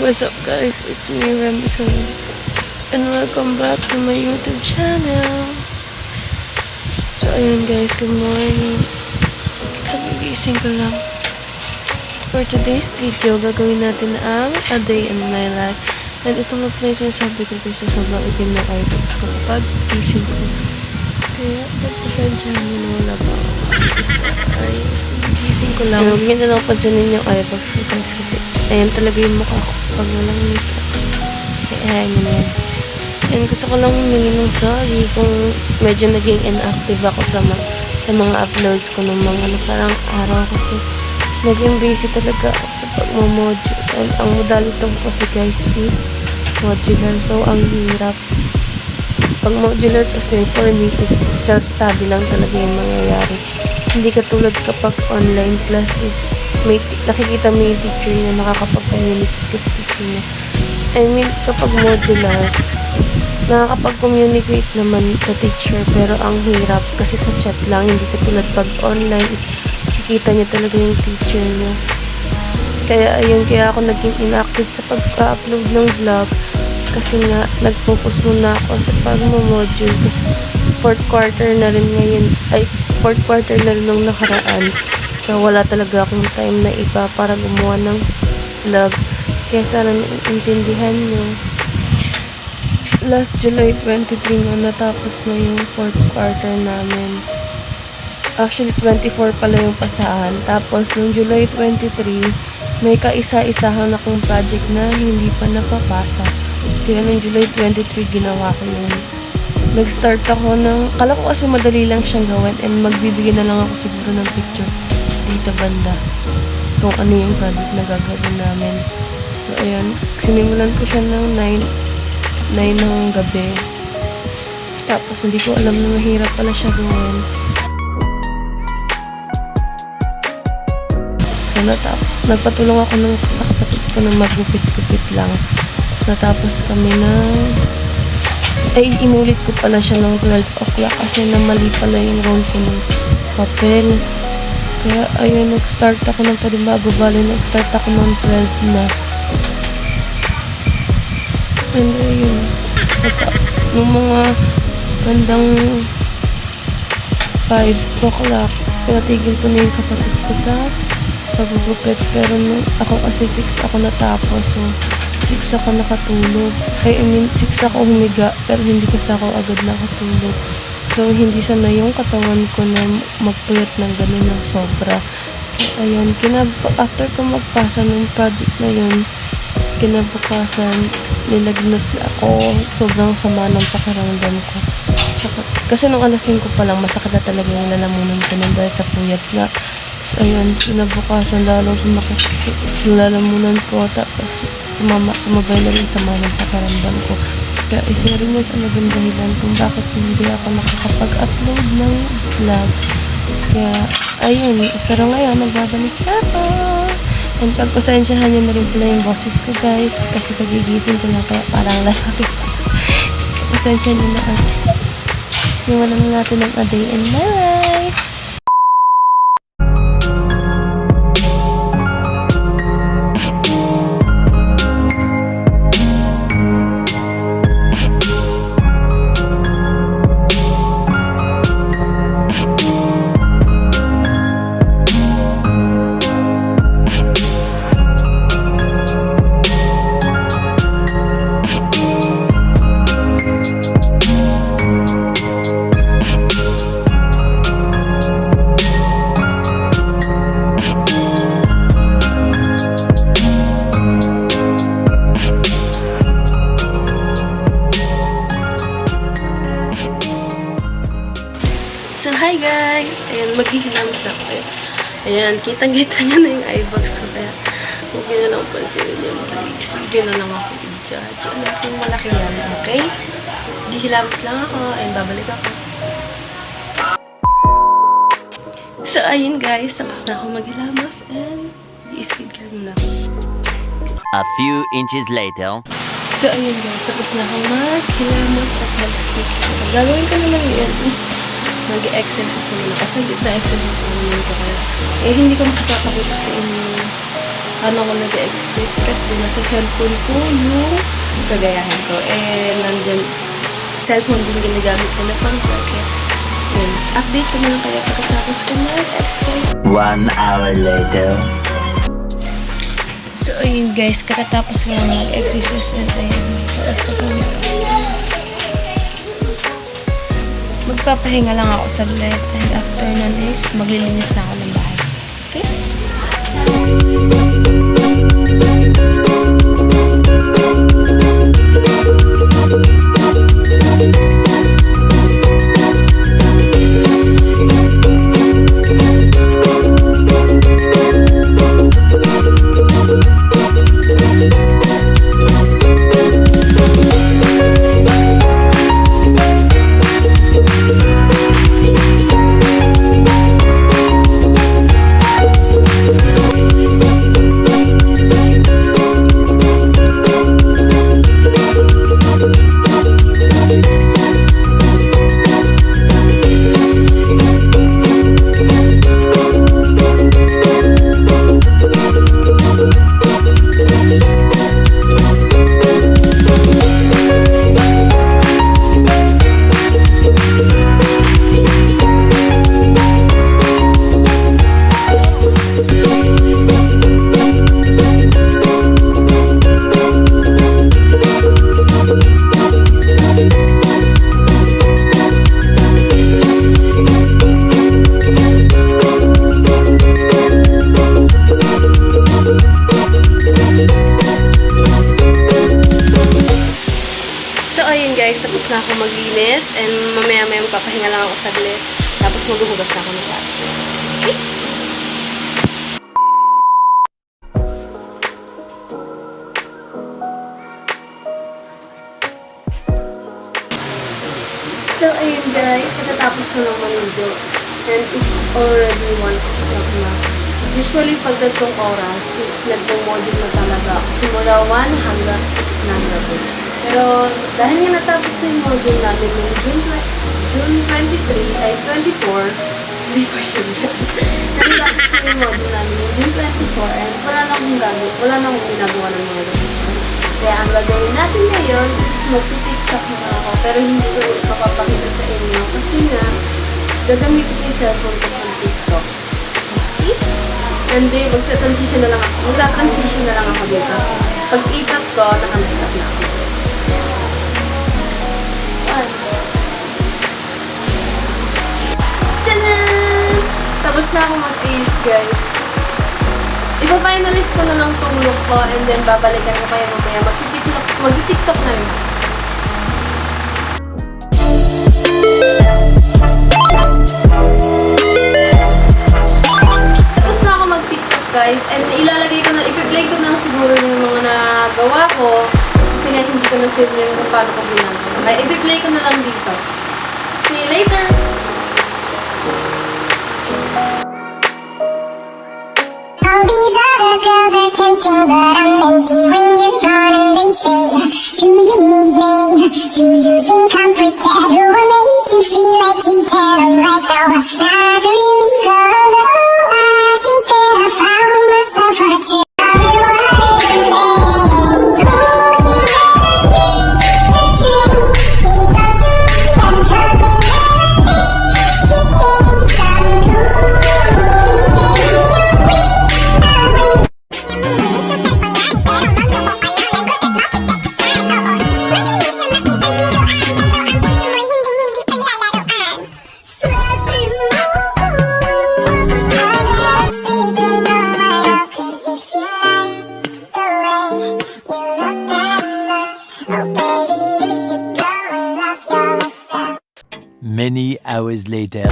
What's up guys, it's me Remison and welcome back to my YouTube channel. So ayun guys, good morning. Kagigising ko lang. For today's video, gagawin natin ang a day in my life. And ito nga pala yung sinasabi ko kasi sobrang itim ng eyebrows ko kapag gising ko. Kaya pagpasensyahan nyo na wala ba ako ayos. Gising ko lang. Huwag nyo na lang pansinin yung eyebrows ko kasi ayan talaga yung mukha ko pag walang makeup. Kaya ayan na yan. And gusto ko lang humingi ng sorry kung medyo naging inactive ako sa mga uploads ko ng mga parang araw kasi naging busy talaga ako sa pagmamodule. And ang modality ko kasi guys is modular. So ang hirap. Pag modular kasi for me is self-study lang talaga yung mangyayari. Hindi katulad kapag online classes. Nakikita mo yung teacher niya, nakakapag-communicate ka sa teacher niya. I mean, kapag modular, nakakapag-communicate naman sa teacher, pero ang hirap kasi sa chat lang, hindi katulad pag online is nakikita niya talaga yung teacher niya. Kaya ayun, kaya ako naging inactive sa pag-upload ng vlog kasi nga, nag-focus muna ako sa pag-module kasi fourth quarter na rin nung nakaraan. Kaya wala talaga akong time na iba para gumawa ng vlog. Kaya sana naiintindihan nyo. Last July 23 nga natapos na yung fourth quarter namin. Actually, 24 pala yung pasahan. Tapos, nung July 23, may kaisa-isahan akong project na hindi pa napapasa. Kaya nung July 23, ginawa ko yun. Nag-start ako kala ko kasi madali lang siyang gawin and magbibigay na lang ako siguro ng picture dito banda kung ano yung project na gagawin namin. So ayun, sinimulan ko siya ng 9 ng gabi. Tapos hindi ko alam na mahirap pala siya gawin. So natapos, nagpatulong ako sa kapatid ko na magupit-gupit lang. Tapos natapos kami inulit ko pala siya ng 12 o'clock kasi namali pala yung roll ko ng papel. Kaya ayun, nag-start ako ng panibago. Bali, nag-start ako ng 12 na. And ayun, nung mga bandang 5 o'clock, pinatigil ko na yung kapatid ko sa pagugupit. Pero nung ako kasi 6 ako natapos. So, 6 ako nakatulog. I mean, 6 ako humiga, pero hindi kasi ako agad nakatulog. So, hindi siya na yung katawan ko na magpuyat ng gano'n ng sobra. Ayan, after ko magpasa ng project na yun, kinabukasan, nilagnat ako. Sobrang sama ng pakiramdam ko. Kasi nung alas 5 pa lang, masakit na talaga yung lalamunan ko nang dahil sa puyat nga. So, ayan, kinabukasan, lalo sumakit yung lalamunan ko. Tapos, sumabay na rin sama ng pakiramdam ko. Kaya isa rin yun sa naging dahilan kung bakit hindi ako nakakapag-upload ng vlog. Kaya, ayun. Pero ngayon, nagbabalik na ako. And pagpasensyahan nyo na rin pala yung boses ko, guys. Kasi pagigising ko lang, kaya parang lalaki. Pasensyahan nyo na at iwan naman natin ng a day in my life. So, hi guys! Ayan, maghihilams na ako. Ayan, kitang-kita nyo na yung eyebags ko. Kaya, huwag nyo na lang pansinin yun. Please, huwag na lang ako i-judge. Alam ko yung malaki yan, okay? Hihilams lang ako. Ayan, babalik ako. So, ayun guys. Tapos na ako maghilamos. And, i-skincare muna ako. A few inches later. So, ayun guys. Tapos na ako maghilamos at mag-skincare. Gagawin ko naman yan is mag-exercise muna. Kasi na-exercise naman ko kaya. Hindi ko makapapakita sa inyo paano ko nag-exercise kasi nasa cellphone ko yung kagayahan ko. Nandun, cellphone din ginagamit ko na pang vlog. Yun, update ko na lang kaya pagkatapos ko mag-exercise. 1 hour later. So, ayun guys, kakatapos ko lang mag-exercise and ayun, taas na kami sa magpapahinga lang ako saglit and after nun is maglilinis na ako ng bahay. Okay? Guys, tapos na ako maglinis and mamaya-maya magpapahinga lang ako saglit. Tapos maghuhugas na ako ng plato. Okay? So, ayun guys, katatapos ko lang maligo. And it's already 1 o'clock na. Usually, pag datong oras, it's nagpo-module na talaga. Simula 1 hanggang 6 ng gabi. Pero dahil nga natapos na yung module namin yung June 23 ay 24, hindi pa sure yan. Natapos na yung module namin yung June 24 and wala na akong gamit, wala na akong ginagawa ng mga gamit. Kaya ang gagawin natin ngayon is magti-tiktok na ako pero hindi ko mapapakita sa inyo kasi nga gagamitin ko yung cellphone ko pang tiktok. Okay? And then magta-transition na lang ako. Magta-transition na lang ako dito. Pag ikat ko, nakalikat na ako. Tchanan! Tapos na ako mag-face, guys. Ipa-finalist ko na lang tong look ko and then babalikan ko kayo mamaya. Mag-tiktok na rin. Tapos na ako mag-tiktok, guys. And ilalagay ko na, ipi-play ko na siguro yung mga nagawa ko. Kasi nga hindi ko na-film yung kung paano ko ginagawa. Kaya i-play ko na lang dito. See you later! All these other girls are tempting, but I'm empty when you're gone. And they say, do you need me? Do you think I'm pretend? Do I make you feel like you can? I'm like, no, not really, 'cause oh, I think that I found myself a chick. Many hours later.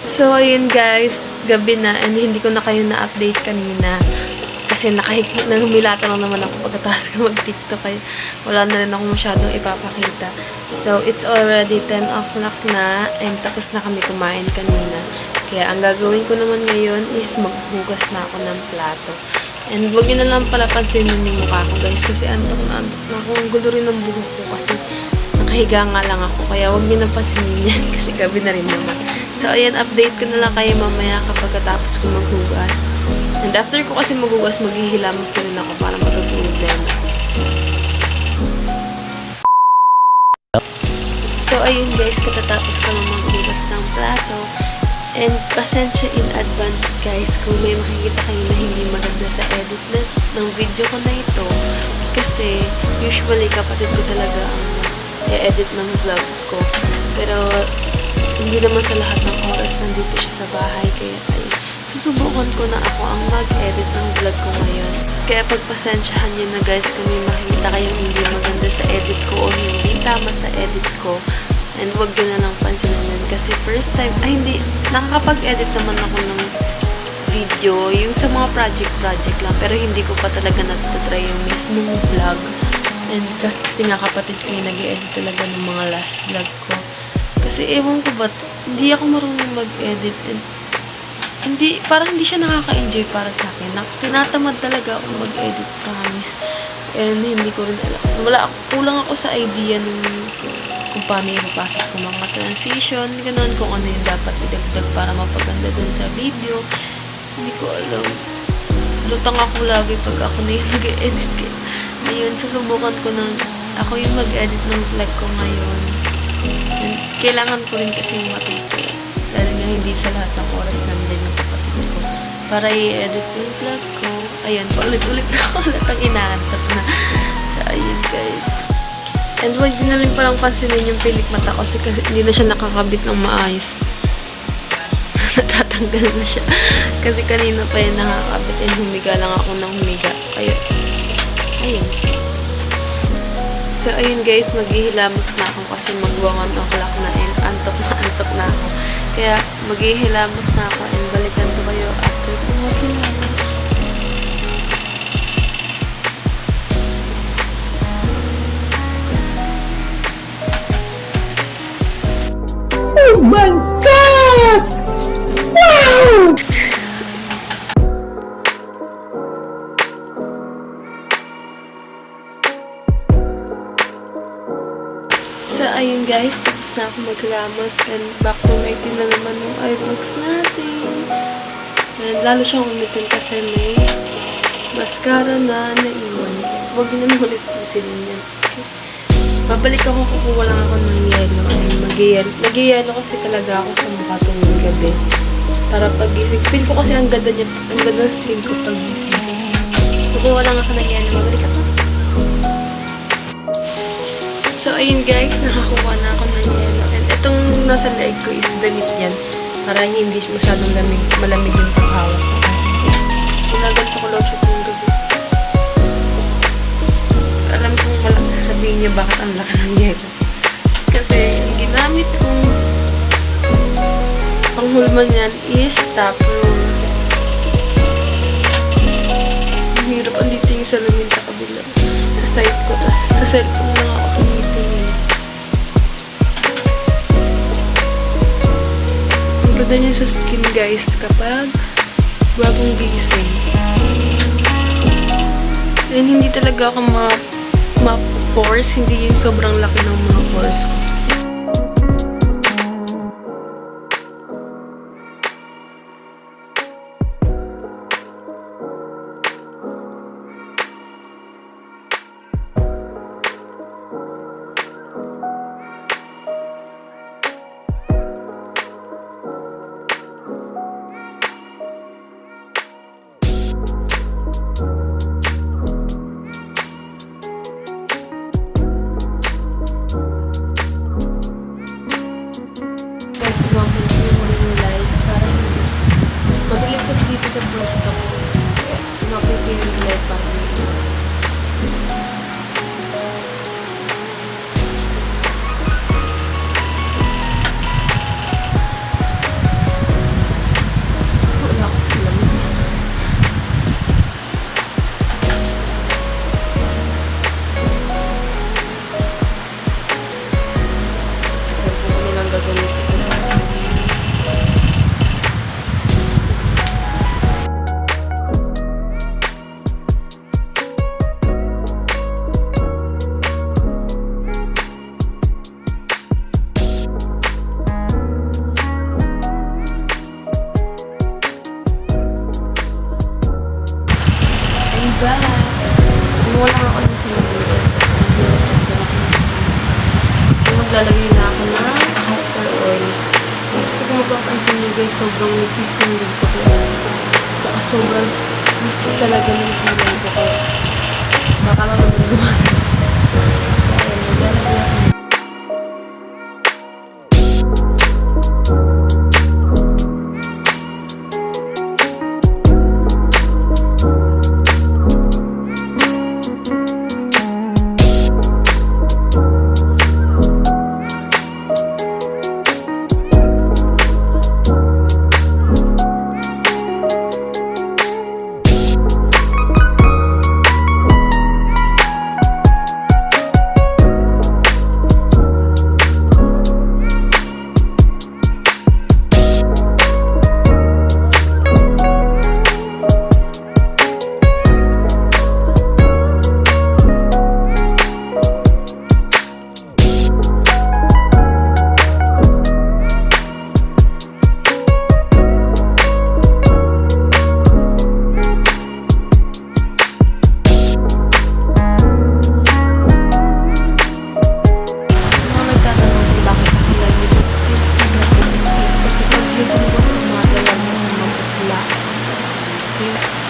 So, ayun guys, gabi na and hindi ko na kayo na-update kanina. Kasi humilata lang naman ako pagkatapos ko mag-tiktok kaya wala na rin ako masyadong ipapakita. So, it's already 10 o'clock na and tapos na kami kumain kanina. Kaya ang gagawin ko naman ngayon is maghugas na ako ng plato. And huwag nyo na lang pala pansinin yung mukha ko guys kasi antok na ako. Ang gulo rin ng buhok ko kasi nakahiga nga lang ako. Kaya huwag nyo na pansinin yan kasi gabi na rin naman. So, ayan, update ko na lang kayo mamaya kapag katapos ko maghugas. And after ko kasi magugas, maghihilamos na rin ako para matutulog na yun. So, ayun guys, katatapos ko lang maghugas ng plato. And pasensya in advance guys kung may makikita kayo na hindi maganda sa edit ng video ko na ito. Kasi usually kapatid ko talaga ang i-edit ng vlogs ko. Pero hindi naman sa lahat ng oras nandito siya sa bahay. Kaya ay susubukan ko na ako ang mag-edit ng vlog ko ngayon. Kaya pagpasensyahan nyo na guys kung may makikita kayong hindi maganda sa edit ko o hindi tama sa edit ko. And wag nyo na lang pansinin yun. Kasi first time, ay hindi, nakakapag-edit naman ako ng video. Yung sa mga project lang. Pero hindi ko pa talaga natatry yung mismong vlog. And kasi nga kapatid ko yung nag-edit talaga ng mga last vlog ko. Kasi ewan ko ba't, hindi ako marunong mag-edit. And hindi, parang hindi siya nakaka-enjoy para sa akin. Tinatamad talaga ako mag-edit, promise. And hindi ko rin alam. Kulang ako sa idea nung kung paano ipapasok ko mga transition, ganoon, kung ano yung dapat idagdag para mapaganda dun sa video. Hindi ko alam. Lutang ako lagi pag ako na yung mag-edit. Ayun, susubukan ko na ako yung mag-edit ng vlog ko ngayon. And kailangan ko rin kasi matuto. Dahil nga hindi sa lahat ng oras nandun yung kapatid ko. Para i-edit yung vlog ko. Ayun, paulit-ulit na ako lahat ang inaantat na. So, ayun guys. And huwag din na lang parang pansinin yung pilik mata ko kasi hindi na siya nakakabit ng maayos. Natatanggal na siya. Kasi kanina pa yun nakakabit and humiga lang ako ng humiga. Kaya, ayun. So, ayun guys, maghihilamos na ako kasi mag-1 o'clock na and antok na ako. Kaya, maghihilamos na ako and balikan ko kayo after ko maghihilamos. Oh my God! Wow! So, ayun guys, tapos na ako magramos and back to my team na naman yung eyebags natin. And lalo siyang umitin kasi may mascara na naiwan. Huwag na naman ulit pisilin yan. Babalik ako, kukuha lang ako ng yelo. Mag-yelo kasi talaga ako sa mukha tuwing gabi. Para pag-gising. Feel ko kasi ang ganda niya. Ang ganda ng skin ko pag-gising. Kukuha lang ako ng yelo. Babalik ako. So, ayun guys. Nakakuha na ako ng yelo. And itong nasa leg ko is damit yan. Para hindi masyadong malamig yung paghawak ko. Ginaganto ko lang siya tuwing gabi. Alam kong malaki sasabihin niya bakit ang laki ng yelo. Kasi yung ginamit kong panghulman yan is top roll. Ang hirap andito yung salamin sa kabila. Sa side ko. Tapos sa cellphone lang ako tumitingin. Ang ganda niya sa skin guys kapag bagong gising. And hindi talaga ako ma-pores, hindi yung sobrang laki ng mga pores ko. Madilim kasi dito sa first stop. Nakapipin yung light para dito. Wala ko sila mo. Ito po nilang gagawin ito. back. Kumuha lang ako ng sinunod. So, maglalagay na ako ng castor oil. Kasi kung mapapansin nyo guys, sobrang nipis ng dito ko. Saka sobrang nipis talaga ng kulay ko. Baka lang naman lumakas. Kaya maglalagay ako.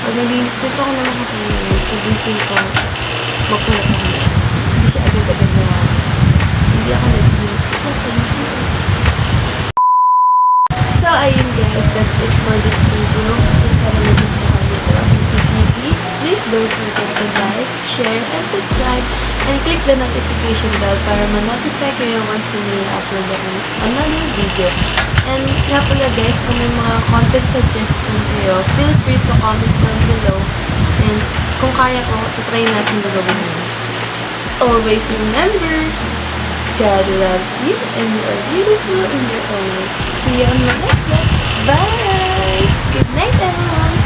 Pag naliliptip ako na nakakainin, pagising ko, makulat naman siya. Hindi siya agad-agad na hindi ako naliliptip. Pagising ko. So, ayun guys, that's it for this video. Kung sana nagustuhan nyo ito ang TV, please don't forget to like, share, and subscribe, and click the notification bell para ma-notify kayo once na may upload ako another video. And nga pala guys, kung may mga content suggestion kayo, feel free to comment down below. And kung kaya ko, try natin gagawin yun. Always remember, God loves you and you are beautiful in your own way. See you on the next one. Bye! Good night everyone!